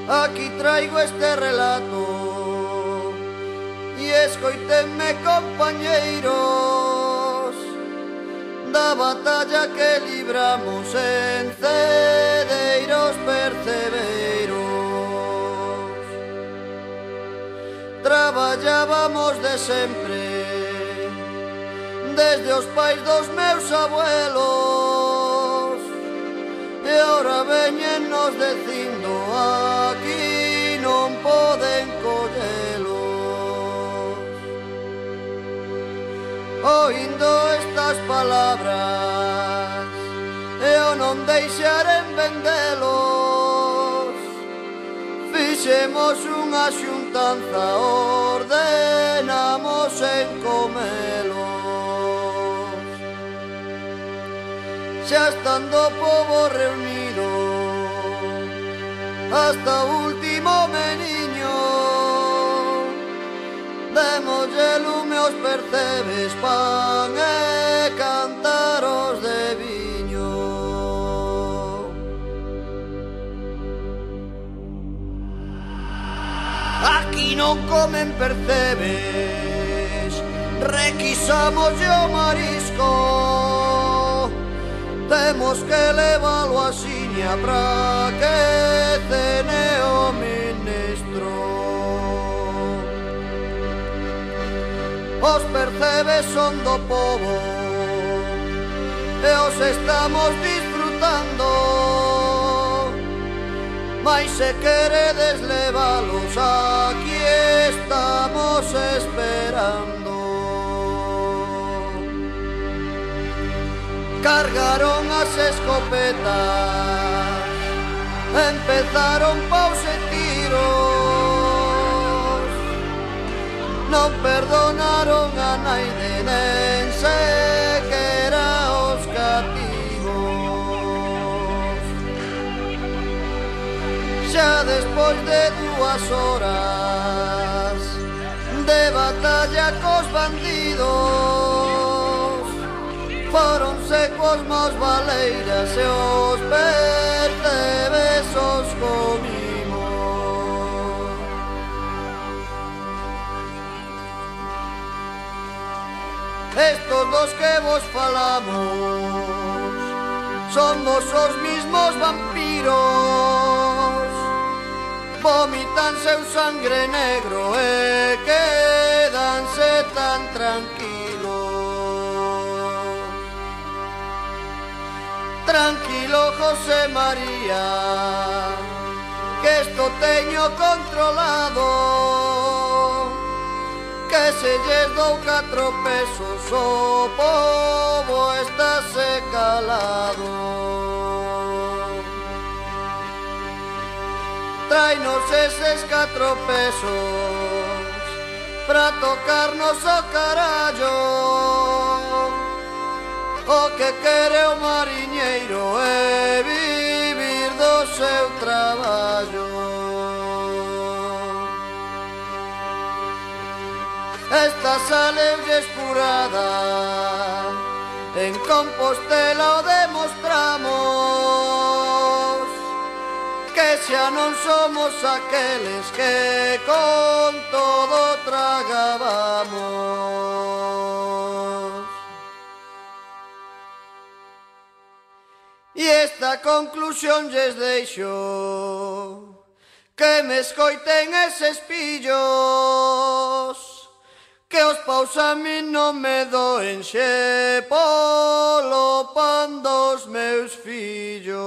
Aquí traigo este relato e escoitenme, compañeiros, da batalla que libramos en Cedeiros Percebeiros. Traballábamos de sempre, desde os pais dos meus abuelos, e ora veñennos dicindo aquí non poden collelos. Oindo estas palabras e o non deixaren vendelos, fixemos unha xuntanza, ordenamos en comelos. Xa estando o pobo reunido hasta o último meniño, démoslle lume aos percebes, pan e cántaros de viño. Aquí non comen percebes, requisamos o marisco, temos que levalo a Siña pra que cene o ministro. Os percebes son do pobo e os estamos disfrutando, mais se queredes levalos aquí estamos esperando. Cargaron as escopetas, empezaron paus e tiros, non perdonaron a naide, nen sequera os cativos. Xa despois de 2 horas de batalla cos bandidos, foron secos mos baleiras e os percebes os comimos. Estos dos que vos falamos somos os mismos vampiros, vomitan seu sangre negro e quedanse tan tranquilos. Tranquilo, José María, que esto teño controlado, que se lles dou 4 pesos o pobo estáse calado. Trainos eses 4 pesos pra tocarnos o carallo. O que quere o mariñeiro é vivir do seu traballo. Esta sale espurada, en Compostela o demostramos, que xa non somos aqueles que con todo tragábamos. E esta conclusión lles deixo, que me escoiten eses pillos, que os paus a min non me doen xe polo pan dos meus fillos.